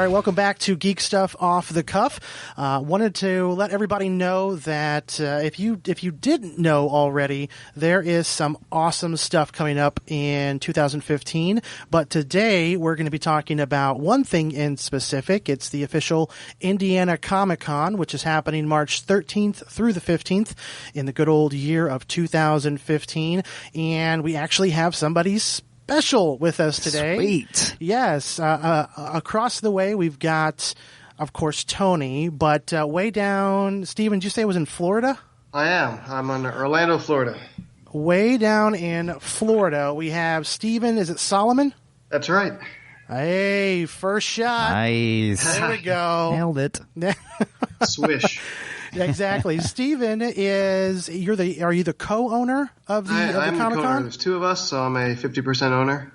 welcome back to Geek Stuff Off the Cuff. Wanted to let everybody know that if you didn't know already, there is some awesome stuff coming up in 2015. But today we're going to be talking about one thing in specific. It's the official Indiana Comic-Con, which is happening March 13th through the 15th in the good old year of 2015. And we actually have somebody special with us today. Sweet. Yes. Across the way, we've got, of course, Tony, but way down, Stephen, did you say it was in Florida? I am. I'm in Orlando, Florida. Way down in Florida, we have Stephen, is it Soloman? That's right. Hey, first shot. Nice. There we go. Nailed it. Swish. Exactly. Stephen are you the co-owner of the I'm the Comic-Con? co-owner. There's two of us, so I'm a 50% owner.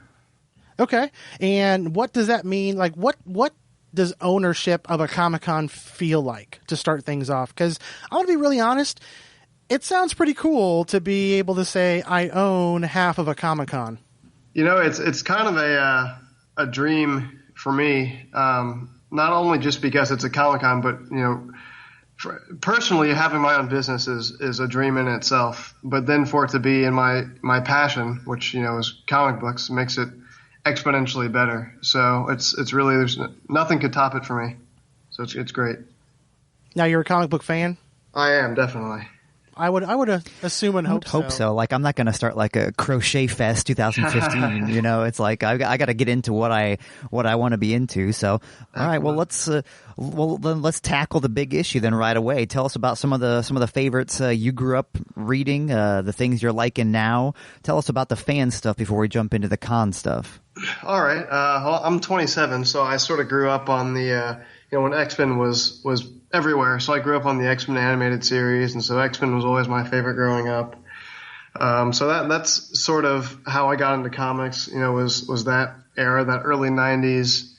Okay. And what does that mean? Like, what does ownership of a Comic-Con feel like to start things off? Because I want to be really honest, it sounds pretty cool to be able to say I own half of a Comic-Con. You know, it's kind of a dream for me, not only just because it's a Comic-Con, but, you know, personally, having my own business is a dream in itself. But then for it to be in my passion, which, you know, is comic books, makes it exponentially better. So it's really, there's nothing could top it for me. So it's great. Now, you're a comic book fan? I am, definitely. I would assume and hope so. Like, I'm not going to start like a Crochet Fest 2015. You know, it's like I got to get into what I want to be into. So, all right, well, let's tackle the big issue then right away. Tell us about some of the favorites you grew up reading, the things you're liking now. Tell us about the fan stuff before we jump into the con stuff. All right. Well, I'm 27, so I sort of grew up on the when X-Men was everywhere. So I grew up on the X-Men animated series, and so X-Men was always my favorite growing up. So that's sort of how I got into comics, you know, was that era, that early 90s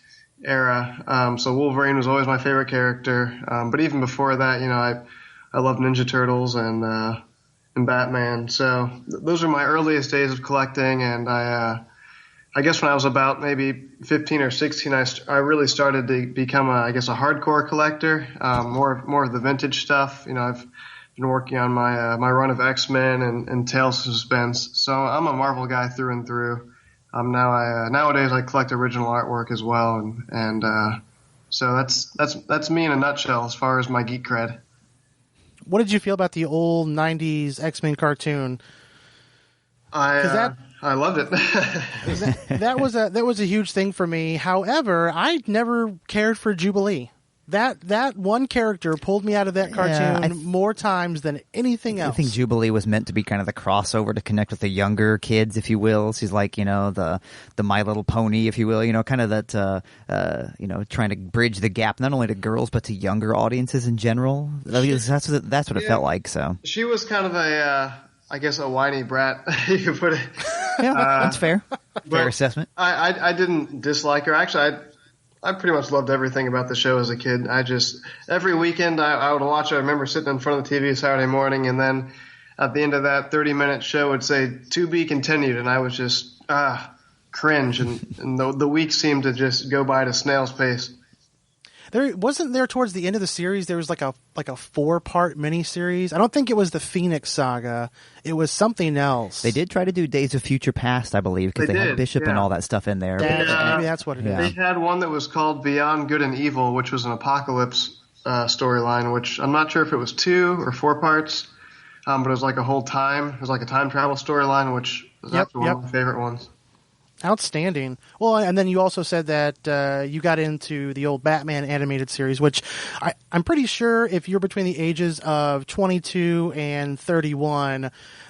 era. So Wolverine was always my favorite character. But even before that, you know, I loved Ninja Turtles and Batman. So those are my earliest days of collecting, and I guess when I was about maybe 15 or 16, I really started to become a hardcore collector, more of the vintage stuff. You know, I've been working on my run of X-Men and Tales of Suspense. So I'm a Marvel guy through and through. Nowadays I collect original artwork as well, and so that's me in a nutshell as far as my geek cred. What did you feel about the old 90s X-Men cartoon? I loved it. that was a huge thing for me. However, I never cared for Jubilee. That one character pulled me out of that cartoon more times than anything else. I think Jubilee was meant to be kind of the crossover to connect with the younger kids, if you will. She's like, you know, the My Little Pony, if you will, you know, kind of that, trying to bridge the gap, not only to girls, but to younger audiences in general. That's what it felt like. So she was kind of a whiny brat, you could put it. Yeah, that's fair. Fair assessment. I didn't dislike her. Actually, I pretty much loved everything about the show as a kid. Every weekend I would watch it. I remember sitting in front of the TV Saturday morning, and then at the end of that 30-minute show would say, "To be continued," and I was just cringe, and the weeks seemed to just go by at a snail's pace. There towards the end of the series, there was like a 4-part miniseries. I don't think it was the Phoenix Saga. It was something else. They did try to do Days of Future Past, I believe, because they had Bishop and all that stuff in there. Maybe that's what it is. They had one that was called Beyond Good and Evil, which was an apocalypse storyline, which I'm not sure if it was 2 or 4 parts, but it was like a whole time. It was like a time travel storyline, which was actually one of my favorite ones. Outstanding. Well, and then you also said that you got into the old Batman animated series, which I'm pretty sure if you're between the ages of 22 and 31,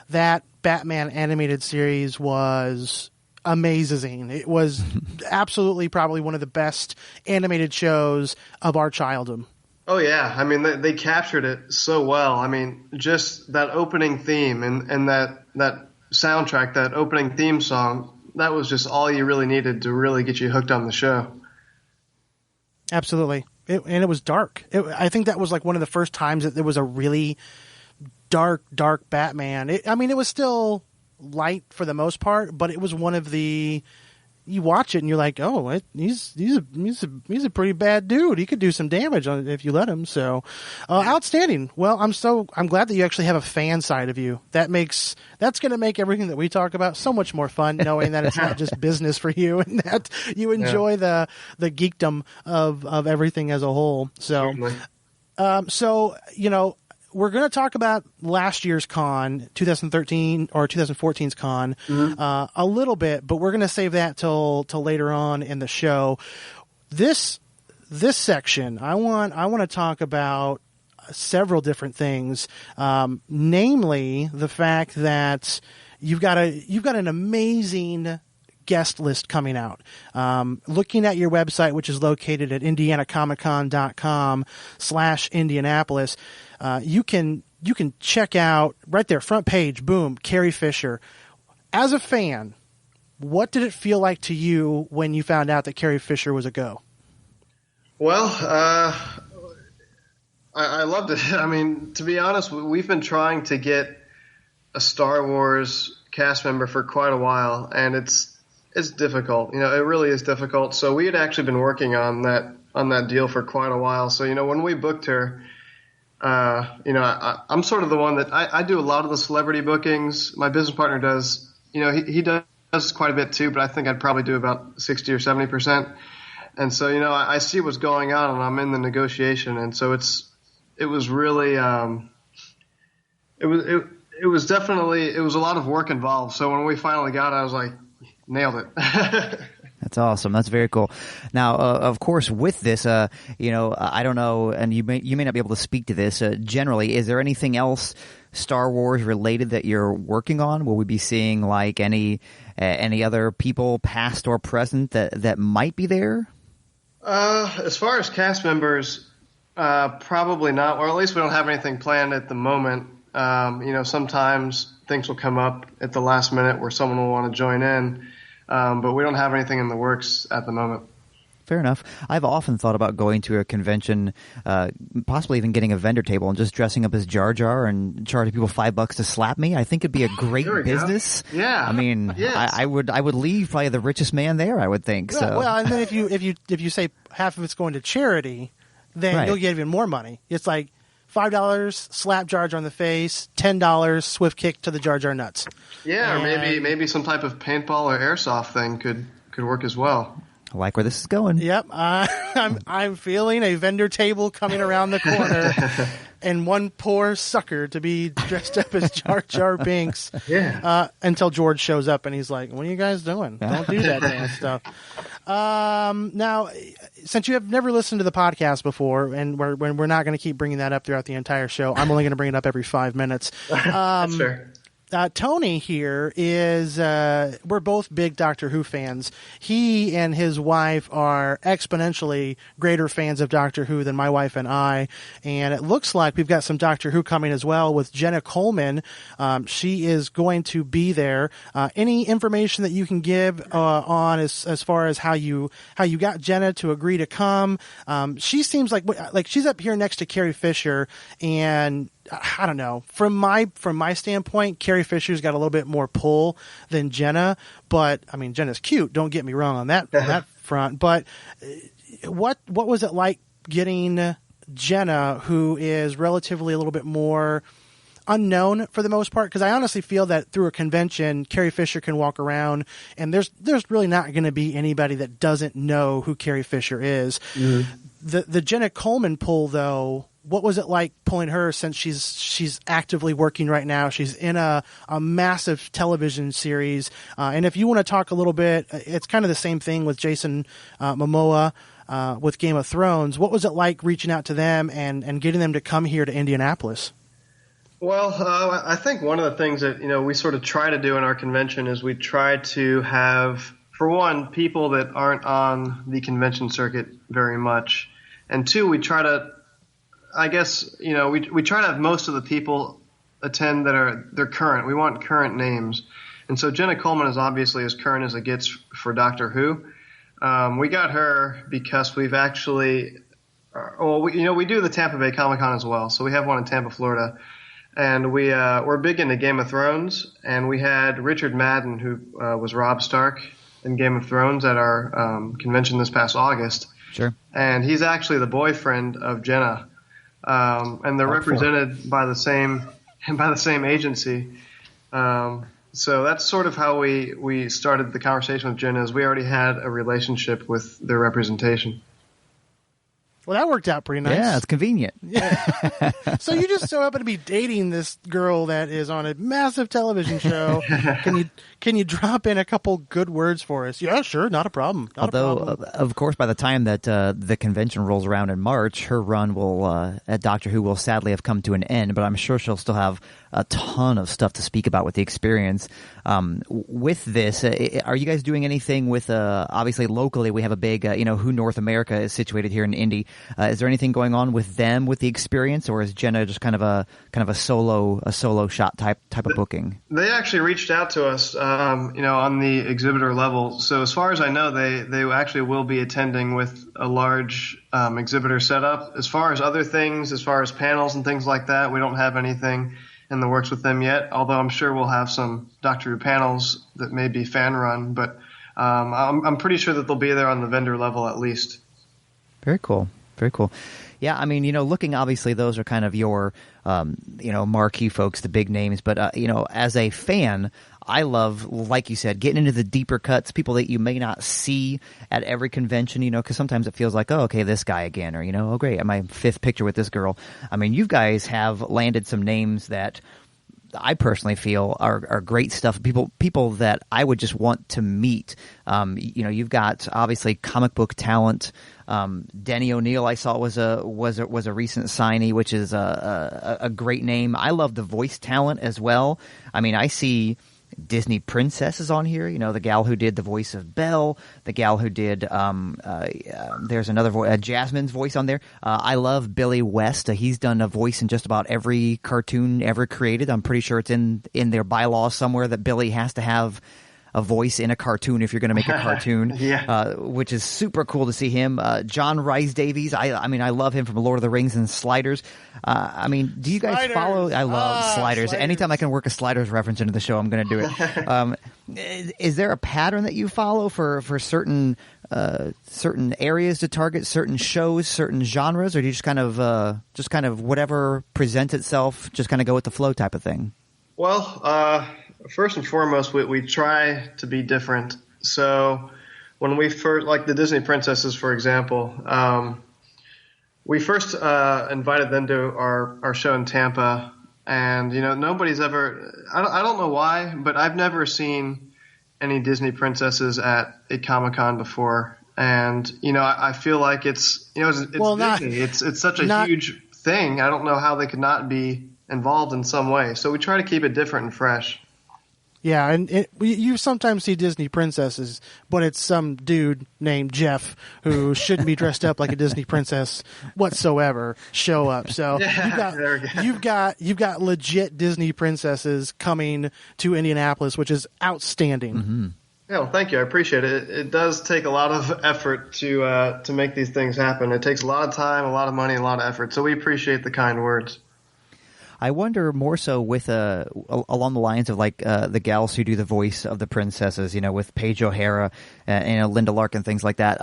that Batman animated series was amazing. It was absolutely probably one of the best animated shows of our childhood. Oh, yeah. I mean, they captured it so well. I mean, just that opening theme and that soundtrack, that opening theme song, that was just all you really needed to really get you hooked on the show. Absolutely. And it was dark. I think that was like one of the first times that there was a really dark Batman. It was still light for the most part, but it was one of the you watch it and you're like, oh, he's a pretty bad dude. He could do some damage if you let him. So, outstanding. Well, I'm glad that you actually have a fan side of you. That's going to make everything that we talk about so much more fun, knowing that it's not just business for you and that you enjoy the geekdom of everything as a whole. So, we're going to talk about last year's con, 2013 or 2014's con, a little bit, but we're going to save that till later on in the show. This section, I want to talk about several different things, namely the fact that you've got an amazing guest list coming out. Looking at your website, which is located at indianacomiccon.com/Indianapolis, you can check out right there, front page, boom, Carrie Fisher. As a fan, what did it feel like to you when you found out that Carrie Fisher was a go? Well, I loved it. I mean, to be honest, we've been trying to get a Star Wars cast member for quite a while, and it's difficult. It really is difficult. So we had actually been working on that deal for quite a while. So, when we booked her, I'm sort of the one that I do a lot of the celebrity bookings. My business partner does, he does quite a bit too, but I think I'd probably do about 60 or 70%. And so, I see what's going on and I'm in the negotiation. And so it was really, it was definitely, it was a lot of work involved. So when we finally got it, I was like, nailed it. That's awesome. That's very cool. Now, of course, with this, I don't know, and you may not be able to speak to this. Generally, is there anything else Star Wars related that you're working on? Will we be seeing like any other people, past or present, that might be there? As far as cast members, probably not, or at least we don't have anything planned at the moment. Sometimes things will come up at the last minute where someone will want to join in. But we don't have anything in the works at the moment. Fair enough. I've often thought about going to a convention, possibly even getting a vendor table and just dressing up as Jar Jar and charging people $5 to slap me. I think it'd be a great business. Go. Yeah. I mean, yes. I would leave probably the richest man there, I would think. So. Well, and then if you say half of it's going to charity, then you'll get even more money. It's like $5, slap Jar Jar on the face, $10, swift kick to the Jar Jar nuts. Yeah, or maybe some type of paintball or airsoft thing could work as well. I like where this is going. Yep, I'm feeling a vendor table coming around the corner, and one poor sucker to be dressed up as Jar Jar Binks. Yeah. Until George shows up and he's like, "What are you guys doing? Don't do that damn stuff." Now, since you have never listened to the podcast before, and we're not going to keep bringing that up throughout the entire show, I'm only going to bring it up every 5 minutes. That's fair. Tony here is, we're both big Doctor Who fans. He and his wife are exponentially greater fans of Doctor Who than my wife and I. And it looks like we've got some Doctor Who coming as well with Jenna Coleman. She is going to be there. Any information that you can give on as far as how you got Jenna to agree to come? She seems like she's up here next to Carrie Fisher, and I don't know. From my standpoint, Carrie Fisher's got a little bit more pull than Jenna, but I mean, Jenna's cute. Don't get me wrong on that front. But what was it like getting Jenna, who is relatively a little bit more unknown for the most part? Because I honestly feel that through a convention, Carrie Fisher can walk around, and there's really not going to be anybody that doesn't know who Carrie Fisher is. Mm-hmm. The Jenna Coleman pull, though. What was it like pulling her, since she's actively working right now? She's in a massive television series. And if you want to talk a little bit, it's kind of the same thing with Jason Momoa with Game of Thrones. What was it like reaching out to them and getting them to come here to Indianapolis? Well, I think one of the things that we sort of try to do in our convention is we try to have, for one, people that aren't on the convention circuit very much, and two, we try to, I guess, we try to have most of the people attend that they're current. We want current names. And so Jenna Coleman is obviously as current as it gets for Doctor Who. We got her because we've actually, we do the Tampa Bay Comic-Con as well. So we have one in Tampa, Florida. And we're big into Game of Thrones. And we had Richard Madden, who was Robb Stark in Game of Thrones at our convention this past August. Sure. And he's actually the boyfriend of Jenna, and they're represented by the same agency. So that's sort of how we started the conversation with Jenna. Is we already had a relationship with their representation. Well, that worked out pretty nice. Yeah, it's convenient. Yeah. So you just so happen to be dating this girl that is on a massive television show. Can you drop in a couple good words for us? Yeah, sure, not a problem. Of course, by the time that the convention rolls around in March, her run at Doctor Who will sadly have come to an end. But I'm sure she'll still have a ton of stuff to speak about with the experience. With this, are you guys doing anything with? Obviously, locally, we have a big, Who North America is situated here in Indy. Is there anything going on with them with the experience, or is Jenna just kind of a solo shot type of booking? They actually reached out to us, on the exhibitor level. So as far as I know, they actually will be attending with a large exhibitor setup. As far as other things, as far as panels and things like that, we don't have anything in the works with them yet. Although I'm sure we'll have some Doctor Who panels that may be fan run, but I'm pretty sure that they'll be there on the vendor level at least. Very cool. Very cool. Yeah, I mean, looking, obviously, those are kind of your, marquee folks, the big names. But, as a fan, I love, like you said, getting into the deeper cuts, people that you may not see at every convention, because sometimes it feels like, oh, okay, this guy again, or, oh, great, my fifth picture with this girl. I mean, you guys have landed some names that I personally feel are great stuff. People that I would just want to meet. You've got obviously comic book talent. Denny O'Neil, I saw was a recent signee, which is a great name. I love the voice talent as well. I mean, I see Disney princesses on here. The gal who did the voice of Belle, the gal who did there's another voice, Jasmine's voice on there. I love Billy West. He's done a voice in just about every cartoon ever created. I'm pretty sure it's in their bylaws somewhere that Billy has to have a voice in a cartoon if you're going to make a cartoon. Yeah. Which is super cool to see him. John Rhys Davies, I mean, I love him from Lord of the Rings and Sliders. Do you guys follow? I love Sliders. Anytime I can work a Sliders reference into the show, I'm going to do it. Is there a pattern that you follow for certain areas to target, certain shows, certain genres, or do you just kind of whatever presents itself, just kind of go with the flow type of thing? Well, first and foremost, we try to be different. So when we first, like the Disney princesses, for example, we first invited them to our show in Tampa, and nobody's ever. I don't know why, but I've never seen any Disney princesses at a Comic-Con before, and I feel like it's Disney. It's such a huge thing. I don't know how they could not be involved in some way. So we try to keep it different and fresh. Yeah, and you sometimes see Disney princesses, but it's some dude named Jeff who shouldn't be dressed up like a Disney princess whatsoever show up. So you've got legit Disney princesses coming to Indianapolis, which is outstanding. Mm-hmm. Yeah, well, thank you. I appreciate it. It does take a lot of effort to make these things happen. It takes a lot of time, a lot of money, a lot of effort. So we appreciate the kind words. I wonder more so with along the lines of like the gals who do the voice of the princesses, with Paige O'Hara and Linda Larkin, things like that.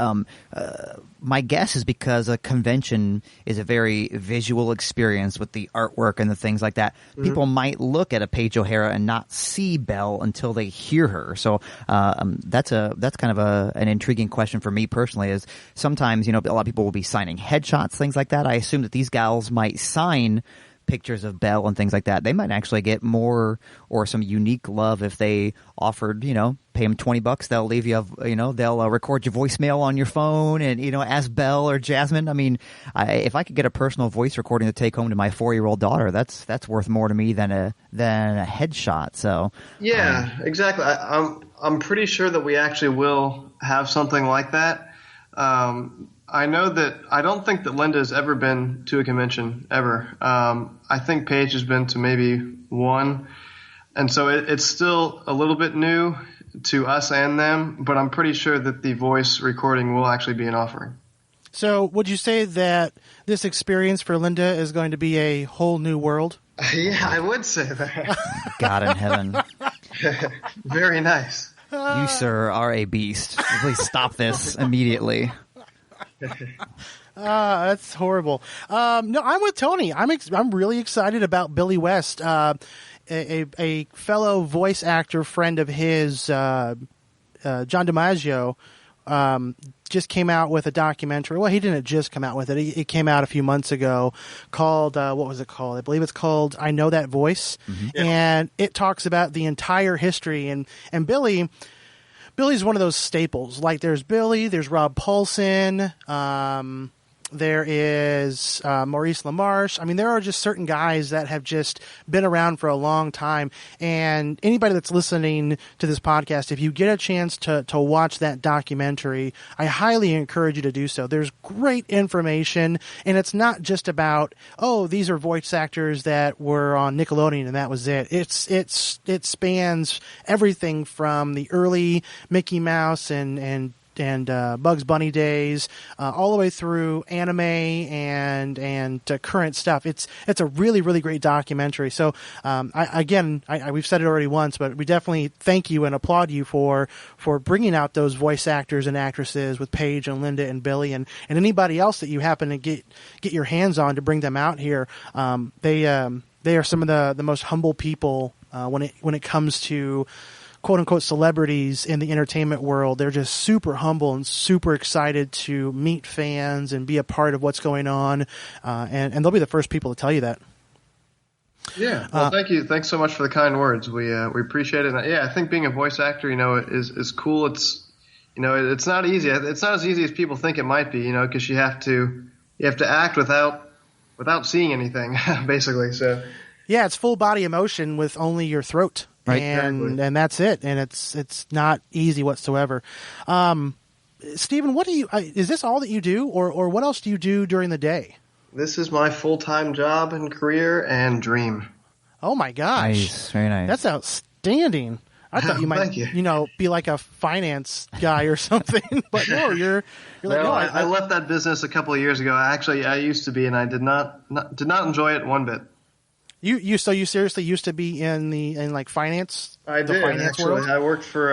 My guess is because a convention is a very visual experience with the artwork and the things like that. Mm-hmm. People might look at a Paige O'Hara and not see Belle until they hear her. So that's kind of an intriguing question for me personally. Is sometimes a lot of people will be signing headshots, things like that. I assume that these gals might sign pictures of Belle and things like that. They might actually get more or some unique love if they offered, pay them $20. They'll leave you, they'll record your voicemail on your phone and, ask Belle or Jasmine. I mean, if I could get a personal voice recording to take home to my 4-year-old daughter, that's worth more to me than a headshot. So yeah, exactly. I'm pretty sure that we actually will have something like that. I don't think that Linda has ever been to a convention ever. I think Paige has been to maybe one. And so it's still a little bit new to us and them, but I'm pretty sure that the voice recording will actually be an offering. So would you say that this experience for Linda is going to be a whole new world? Yeah, I would say that. God in heaven. Very nice. You, sir, are a beast. Please stop this immediately. That's horrible. No, I'm with Tony. I'm really excited about Billy West, a fellow voice actor friend of his, John DiMaggio, just came out with a documentary. Well, he didn't just come out with it. It came out a few months ago called, what was it called? I believe it's called I Know That Voice. Mm-hmm. Yeah. And it talks about the entire history. And Billy's one of those staples. Like there's Billy, there's Rob Paulson, there is Maurice LaMarche. I mean, there are just certain guys that have just been around for a long time. And anybody that's listening to this podcast, if you get a chance to watch that documentary, I highly encourage you to do so. There's great information, and it's not just about, oh, these are voice actors that were on Nickelodeon and that was it. It spans everything from the early Mickey Mouse and Bugs Bunny days, all the way through anime and current stuff. It's a really, really great documentary. So, we've said it already once, but we definitely thank you and applaud you for bringing out those voice actors and actresses with Paige and Linda and Billy and anybody else that you happen to get your hands on to bring them out here. They are some of the most humble people when it comes to quote unquote celebrities in the entertainment world. They're just super humble and super excited to meet fans and be a part of what's going on. And they'll be the first people to tell you that. Yeah. Well, thank you. Thanks so much for the kind words. We appreciate it. Yeah. I think being a voice actor, is cool. It's not easy. It's not as easy as people think it might be, cause you have to act without seeing anything basically. So yeah, it's full body emotion with only your throat. Right. And that's it. And it's not easy whatsoever. Stephen, is this all that you do or what else do you do during the day? This is my full-time job and career and dream. Oh my gosh. Nice. Very nice. That's outstanding. I thought you might, be like a finance guy or something, but no, you're like, no. I left that business a couple of years ago. I used to be, and I did not enjoy it one bit. You seriously used to be in like finance? I did, actually. World? I worked for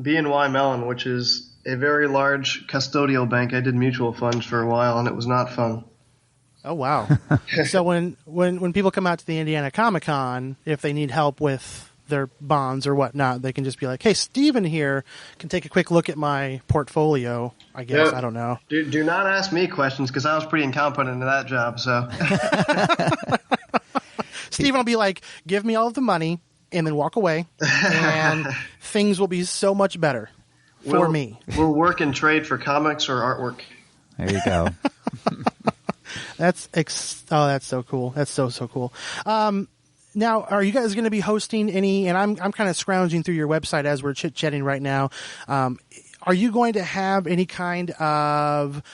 BNY Mellon, which is a very large custodial bank. I did mutual funds for a while, and it was not fun. Oh, wow. So when people come out to the Indiana Comic-Con, if they need help with their bonds or whatnot, they can just be like, hey, Stephen here can take a quick look at my portfolio, I guess. I don't know. Do not ask me questions because I was pretty incompetent in that job, so... Stephen will be like, give me all of the money and then walk away, and things will be so much better for me. We'll work and trade for comics or artwork. There you go. That's so cool. That's so cool. Now, are you guys going to be hosting any, and I'm kind of scrounging through your website as we're chit-chatting right now. Are you going to have any kind of,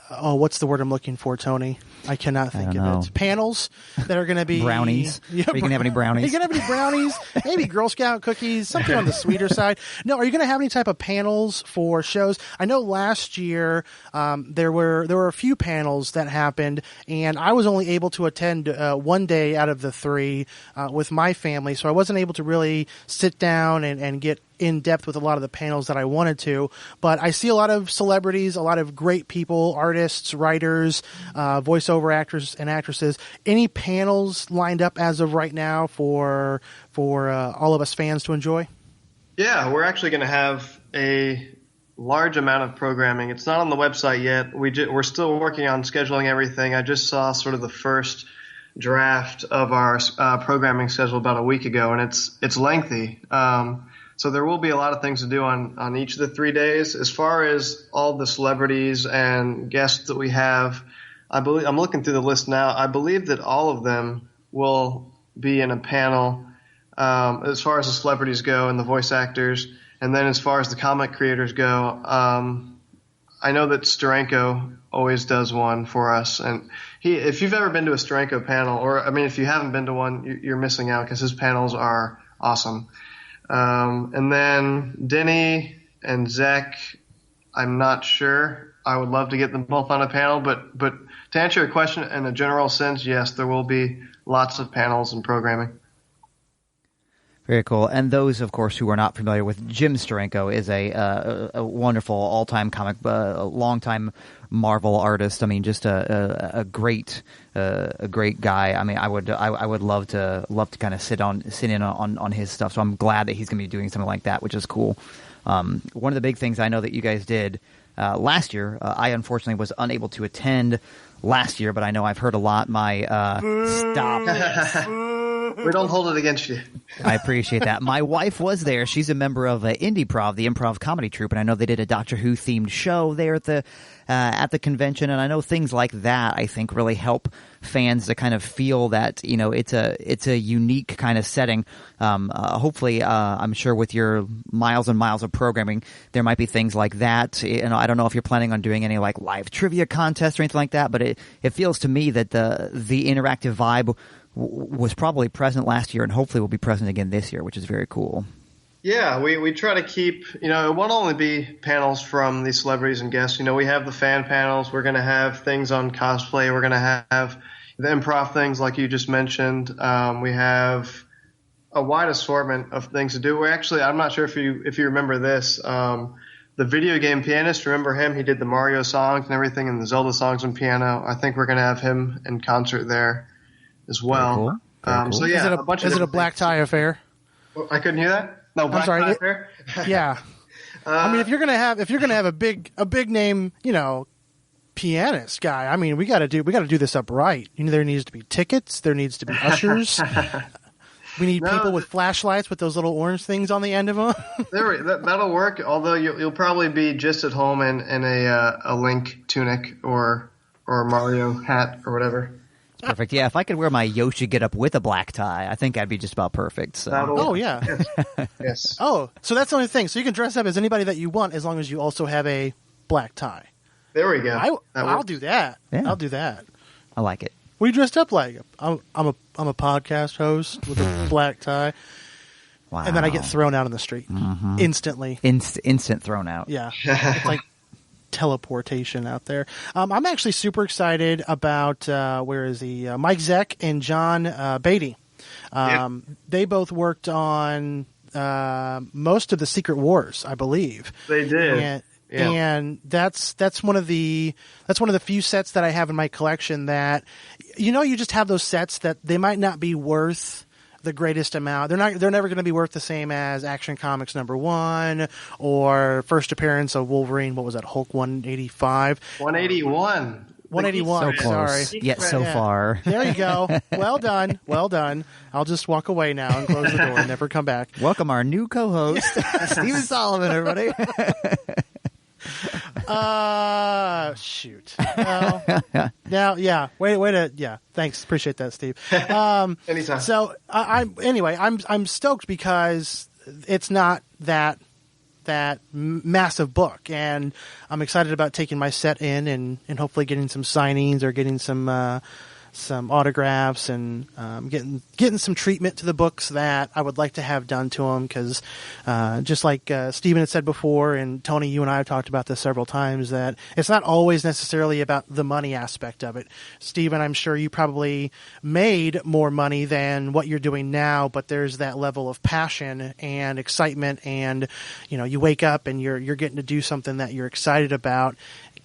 what's the word I'm looking for, Tony? I cannot think of it. Panels that are going to be brownies. Yeah, are you going to have any brownies? Are you going to have any brownies? Maybe Girl Scout cookies, something on the sweeter side. No, are you going to have any type of panels for shows? I know last year there were a few panels that happened, and I was only able to attend one day out of the three with my family, so I wasn't able to really sit down and get in depth with a lot of the panels that I wanted to, but I see a lot of celebrities, a lot of great people, artists, writers, voiceover actors and actresses. Any panels lined up as of right now for all of us fans to enjoy? Yeah, we're actually going to have a large amount of programming. It's not on the website yet. We're still working on scheduling everything. I just saw sort of the first draft of our programming schedule about a week ago, and it's lengthy. So there will be a lot of things to do on each of the 3 days. As far as all the celebrities and guests that we have, I'm looking through the list now. I believe that all of them will be in a panel as far as the celebrities go and the voice actors. And then as far as the comic creators go, I know that Steranko always does one for us. And if you've ever been to a Steranko panel, if you haven't been to one, you're missing out because his panels are awesome. And then Denny and Zach, I'm not sure. I would love to get them both on a panel, but to answer your question in a general sense, yes, there will be lots of panels and programming. Very cool. And those, of course, who are not familiar with Jim Steranko is a wonderful all-time comic, long-time Marvel artist. I mean, just a great guy. I mean, I would love to kind of sit in on his stuff. So I'm glad that he's going to be doing something like that, which is cool. One of the big things I know that you guys did last year, I unfortunately was unable to attend last year, but I know I've heard a lot. Stop. We don't hold it against you. I appreciate that. My wife was there. She's a member of Indieprov, the improv comedy troupe, and I know they did a Doctor Who themed show there at the convention. And I know things like that, I think, really help fans to kind of feel that, you know, it's a unique kind of setting. Hopefully, I'm sure with your miles and miles of programming, there might be things like that. You know, I don't know if you're planning on doing any like live trivia contests or anything like that, but it feels to me that the interactive vibe was probably present last year and hopefully will be present again this year, which is very cool. Yeah, we try to keep, you know, it won't only be panels from these celebrities and guests. You know, we have the fan panels. We're going to have things on cosplay. We're going to have the improv things like you just mentioned. We have a wide assortment of things to do. We're actually, I'm not sure if you remember this, the video game pianist, remember him? He did the Mario songs and everything and the Zelda songs on piano. I think we're going to have him in concert there as well. Very cool. Very cool. So yeah, is it a black tie affair? I couldn't hear that. No, black tie affair. Yeah. I mean, if you're gonna have a big name, you know, pianist guy, I mean, we got to do this up right. You know, there needs to be tickets. There needs to be ushers. We need people with flashlights with those little orange things on the end of them. That'll work. Although you'll probably be just at home in a Link tunic or a Mario hat or whatever. Perfect. Yeah, if I could wear my Yoshi get up with a black tie, I think I'd be just about perfect. So. Oh yeah. Yes. Oh, so that's the only thing. So you can dress up as anybody that you want as long as you also have a black tie. There we go. I'll do that. Yeah. I'll do that. I like it. What are you dressed up like? I'm a podcast host with a black tie. Wow. And then I get thrown out on the street instantly. Instant thrown out. Yeah. It's like teleportation out there. I'm actually super excited about Mike Zeck and John Beatty. They both worked on most of the Secret Wars, I believe. They did. And that's one of the few sets that I have in my collection that, you know, you just have those sets that they might not be worth the greatest amount. They're never going to be worth the same as Action Comics #1 or first appearance of Wolverine. What was that? Hulk 185. 181. 181. So close. Sorry. Yet so far. There you go. Well done. Well done. I'll just walk away now and close the door and never come back. Welcome our new co-host, Stephen Soloman, everybody. Shoot. Now, yeah. Thanks. Appreciate that, Steve. Anytime. So, I'm stoked because it's not that massive book, and I'm excited about taking my set in and hopefully getting some signings or getting some autographs and getting some treatment to the books that I would like to have done to them, because just like Stephen had said before, and Tony, you and I have talked about this several times, that it's not always necessarily about the money aspect of it. Stephen, I'm sure you probably made more money than what you're doing now, but there's that level of passion and excitement, and you know, you wake up and you're getting to do something that you're excited about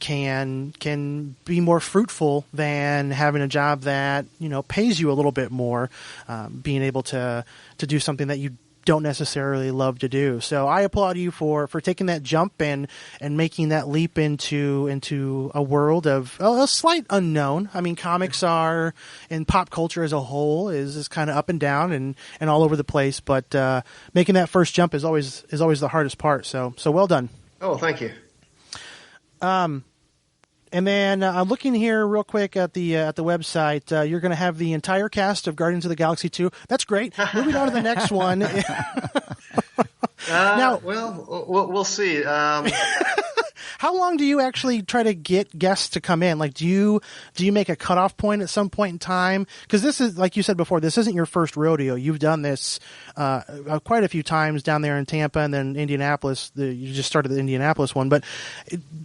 can be more fruitful than having a job that, you know, pays you a little bit more, being able to do something that you don't necessarily love to do. So I applaud you for taking that jump and making that leap into a world of a slight unknown. I mean, comics are, in pop culture as a whole, is kind of up and down and all over the place, but making that first jump is always the hardest part. So well done. Oh, thank you. And then I'm looking here real quick at the website. You're going to have the entire cast of Guardians of the Galaxy 2. That's great. Moving on to the next one. Now, we'll see. How long do you actually try to get guests to come in? Like, do you make a cutoff point at some point in time? Because this is, like you said before, this isn't your first rodeo. You've done this quite a few times down there in Tampa and then Indianapolis. You just started the Indianapolis one, but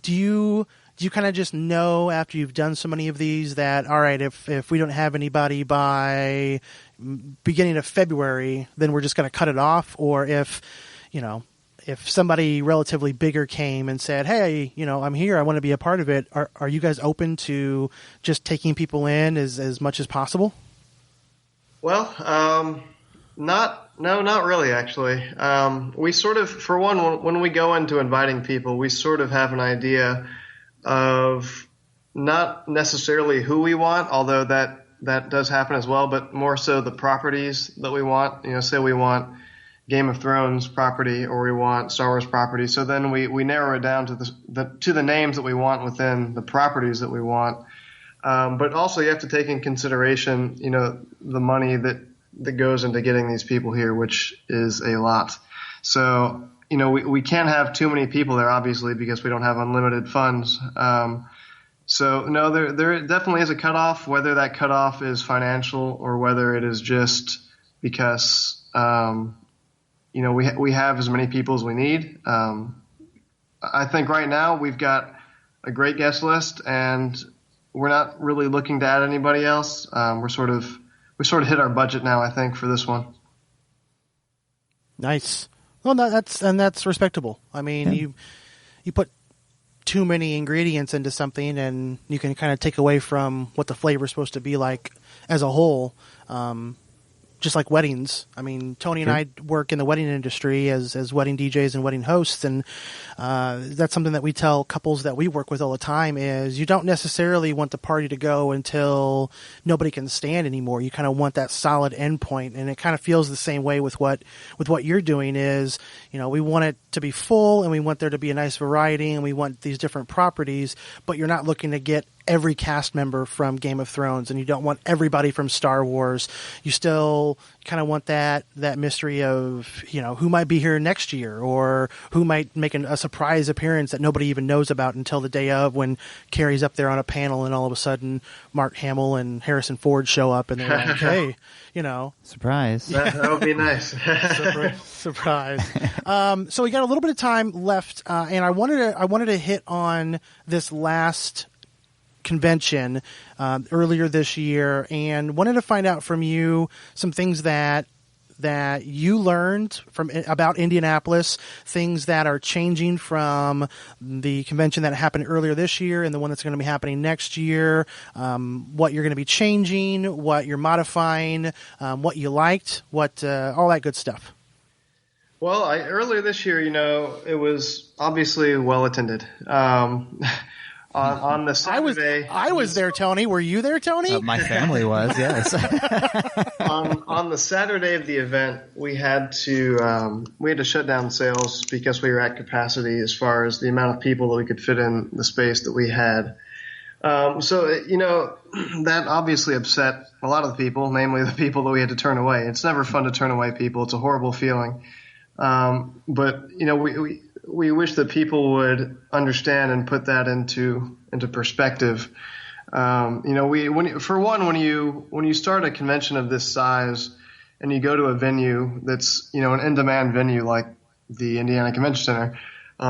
do you do you kind of just know after you've done so many of these that, all right, if we don't have anybody by beginning of February, then we're just going to cut it off? Or if somebody relatively bigger came and said, hey, I'm here, I want to be a part of it, are you guys open to just taking people in as much as possible? Well, not really, actually. We sort of, for one, when we go into inviting people, we sort of have an idea of not necessarily who we want, although that does happen as well, but more so the properties that we want. Say we want Game of Thrones property or we want Star Wars property. So then we narrow it down to the names that we want within the properties that we want. But also you have to take in consideration, the money that goes into getting these people here, which is a lot. So, we can't have too many people there, obviously, because we don't have unlimited funds. So no, there definitely is a cutoff, whether that cutoff is financial or whether it is just because, we have as many people as we need. I think right now we've got a great guest list and we're not really looking to add anybody else. We sort of hit our budget now, I think, for this one. Nice. Well, that's respectable. I mean, yeah. You put too many ingredients into something, and you can kind of take away from what the flavor is supposed to be like as a whole. Just like weddings. I mean, Tony and I work in the wedding industry as wedding DJs and wedding hosts, and that's something that we tell couples that we work with all the time is you don't necessarily want the party to go until nobody can stand anymore. You kind of want that solid end point, and it kind of feels the same way with what you're doing is, we want it to be full, and we want there to be a nice variety, and we want these different properties, but you're not looking to get every cast member from Game of Thrones, and you don't want everybody from Star Wars. You still kind of want that mystery of, who might be here next year or who might make a surprise appearance that nobody even knows about until the day of when Carrie's up there on a panel and all of a sudden Mark Hamill and Harrison Ford show up and they're like, hey, surprise. That would be nice. Surprise. So we got a little bit of time left, and I wanted to hit on this last convention earlier this year, and wanted to find out from you some things that you learned about Indianapolis, things that are changing from the convention that happened earlier this year and the one that's going to be happening next year, what you're going to be changing, what you're modifying, what you liked, all that good stuff. Well, earlier this year, it was obviously well attended. On the Saturday, I was there, Tony. Were you there, Tony? My family was, yes. on the Saturday of the event, we had to shut down sales because we were at capacity as far as the amount of people that we could fit in the space that we had. So that obviously upset a lot of the people, namely the people that we had to turn away. It's never fun to turn away people. It's a horrible feeling. But we wish that people would understand and put that into perspective. When you start a convention of this size and you go to a venue that's, an in-demand venue like the Indiana Convention Center,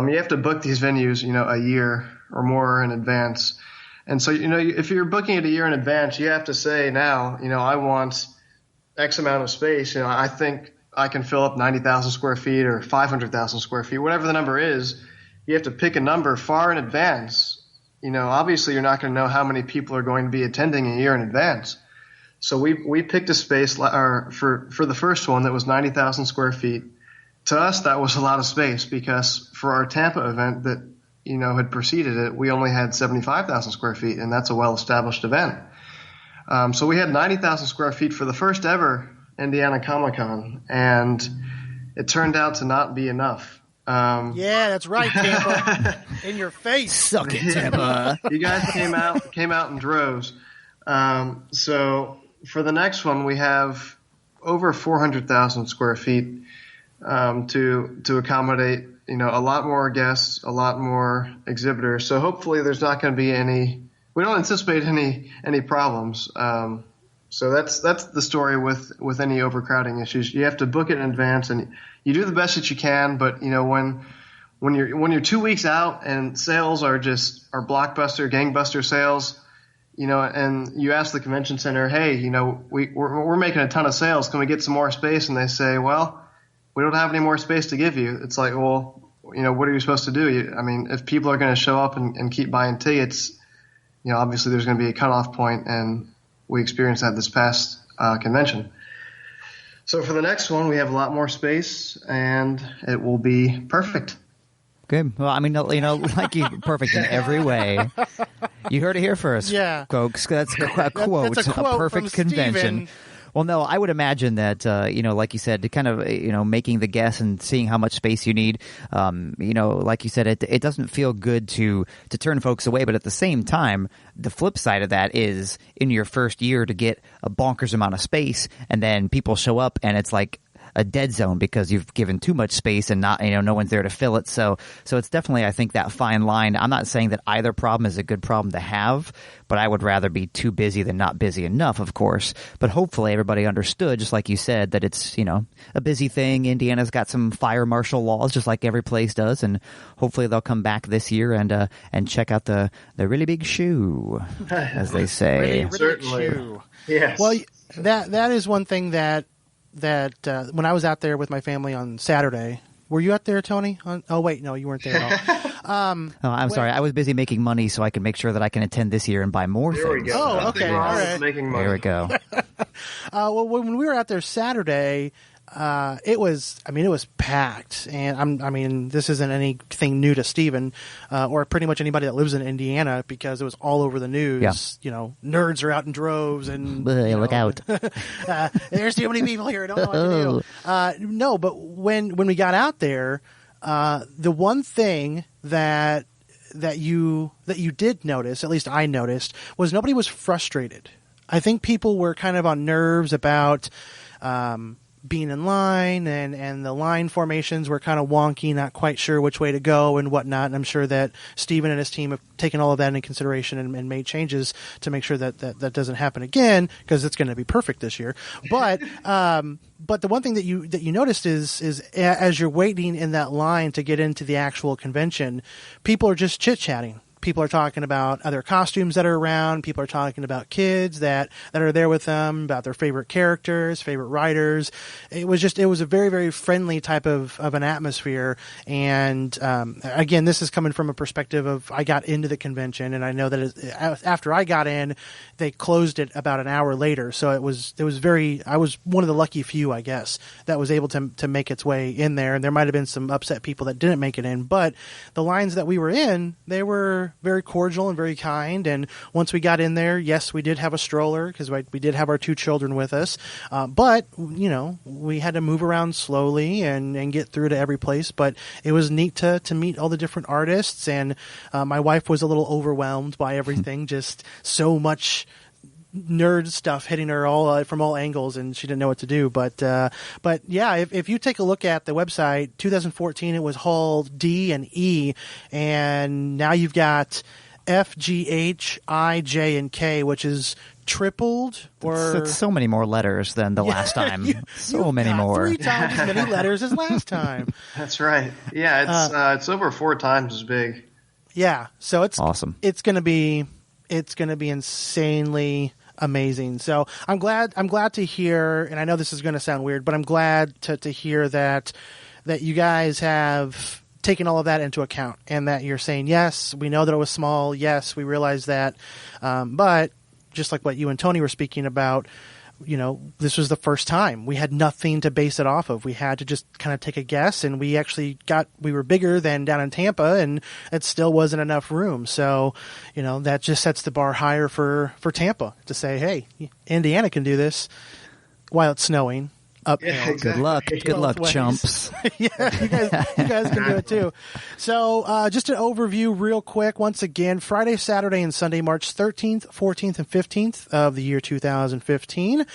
you have to book these venues, a year or more in advance. And so, if you're booking it a year in advance, you have to say now, I want X amount of space. I think I can fill up 90,000 square feet or 500,000 square feet, whatever the number is. You have to pick a number far in advance. Obviously you're not going to know how many people are going to be attending a year in advance. So we picked a space for the first one that was 90,000 square feet. To us, that was a lot of space because for our Tampa event that, had preceded it, we only had 75,000 square feet, and that's a well-established event. So we had 90,000 square feet for the first ever Indiana Comic-Con, and it turned out to not be enough. Yeah, that's right, Tampa. In your face. Suck it, Tampa. You guys came out in droves. So for the next one, we have over 400,000 square feet to accommodate, a lot more guests, a lot more exhibitors. So hopefully there's not going to be we don't anticipate any problems. So that's the story with any overcrowding issues. You have to book it in advance, and you do the best that you can. But when when you're 2 weeks out and sales are blockbuster, gangbuster sales, and you ask the convention center, hey, we're making a ton of sales. Can we get some more space? And they say, well, we don't have any more space to give you. It's like, well, what are you supposed to do? If people are going to show up and keep buying tickets, obviously there's going to be a cutoff point, and we experienced that this past convention. So for the next one, we have a lot more space, and it will be perfect. Good. Well, like you, perfect in every way. You heard it here first, folks. That's a quote. That's a quote a perfect from convention. Stephen. Well, no, I would imagine that, like you said, to kind of, making the guess and seeing how much space you need, like you said, it doesn't feel good to turn folks away. But at the same time, the flip side of that is in your first year to get a bonkers amount of space, and then people show up and it's like a dead zone because you've given too much space and not, no one's there to fill it. So it's definitely, I think, that fine line. I'm not saying that either problem is a good problem to have, but I would rather be too busy than not busy enough, of course. But hopefully everybody understood, just like you said, that it's, a busy thing. Indiana's got some fire marshal laws, just like every place does. And hopefully they'll come back this year and check out the really big shoe, as they say. Really big shoe. Yes. Well, that is one thing that when I was out there with my family on Saturday, were you out there, Tony? Oh, wait, no, you weren't there at all. I'm sorry. I was busy making money so I can make sure that I can attend this year and buy more there things. We go. Oh, okay. All right. Making money. There we go. Well, when we were out there Saturday, it was packed, and this isn't anything new to Stephen or pretty much anybody that lives in Indiana, because it was all over the news. Yeah. Nerds are out in droves, and look out. There's too many people here. I don't know what to do. No, but when we got out there, the one thing that you did notice, at least I noticed, was nobody was frustrated. I think people were kind of on nerves about being in line, and the line formations were kind of wonky, not quite sure which way to go and whatnot. And I'm sure that Stephen and his team have taken all of that into consideration and made changes to make sure that doesn't happen again, because it's going to be perfect this year. But the one thing that you noticed is as you're waiting in that line to get into the actual convention, people are just chit-chatting. People are talking about other costumes that are around. People are talking about kids that are there with them, about their favorite characters, favorite writers. It was a very, very friendly type of an atmosphere. And again, this is coming from a perspective of, I got into the convention, and I know that after I got in, they closed it about an hour later. So I was one of the lucky few, I guess, that was able to make its way in there. And there might have been some upset people that didn't make it in, but the lines that we were in, they were very cordial and very kind. And once we got in there, yes, we did have a stroller because we did have our 2 children with us. But we had to move around slowly and get through to every place. But it was neat to meet all the different artists. And my wife was a little overwhelmed by everything, just so much nerd stuff hitting her all from all angles, and she didn't know what to do. But yeah, if you take a look at the website, 2014 it was Hall D and E, and now you've got F, G, H, I, J, and K, which is tripled. Or it's so many more letters than the last time. So many more. 3 times as many letters as last time. That's right. Yeah, it's over 4 times as big. Yeah, so it's awesome. It's gonna be insanely amazing. So I'm glad to hear, and I know this is going to sound weird, but I'm glad to hear that you guys have taken all of that into account, and that you're saying, yes, we know that it was small. Yes, we realize that. But just like what you and Tony were speaking about, this was the first time. We had nothing to base it off of. We had to just kind of take a guess, and we were bigger than down in Tampa, and it still wasn't enough room. So, that just sets the bar higher for Tampa to say, hey, Indiana can do this while it's snowing. Exactly. Good luck, chumps. Yeah, you guys can do it too. So, just an overview real quick. Once again, Friday, Saturday, and Sunday, March 13th, 14th, and 15th of the year 2015.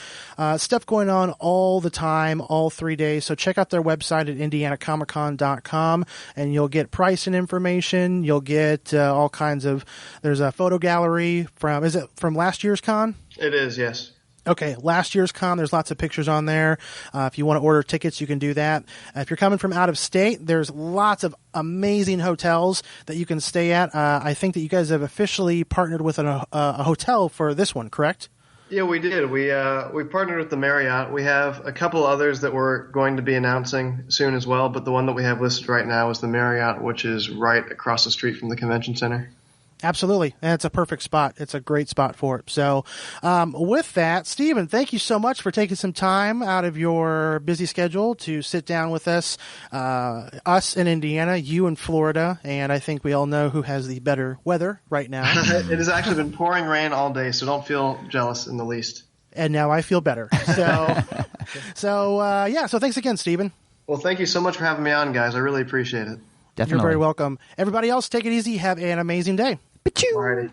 Stuff going on all the time, all 3 days. So check out their website at indianacomiccon.com, and you'll get price and information. You'll get all kinds of. There's a photo gallery from last year's con? It is, yes. Okay, last year's con, there's lots of pictures on there. If you want to order tickets, you can do that. If you're coming from out of state, there's lots of amazing hotels that you can stay at. I think that you guys have officially partnered with a hotel for this one, correct? Yeah, we did. We partnered with the Marriott. We have a couple others that we're going to be announcing soon as well, but the one that we have listed right now is the Marriott, which is right across the street from the convention center. Absolutely. And it's a perfect spot. It's a great spot for it. So with that, Stephen, thank you so much for taking some time out of your busy schedule to sit down with us in Indiana, you in Florida, and I think we all know who has the better weather right now. It has actually been pouring rain all day, so don't feel jealous in the least. And now I feel better. So thanks again, Stephen. Well, thank you so much for having me on, guys. I really appreciate it. Definitely. You're very welcome. Everybody else, take it easy. Have an amazing day. Alrighty.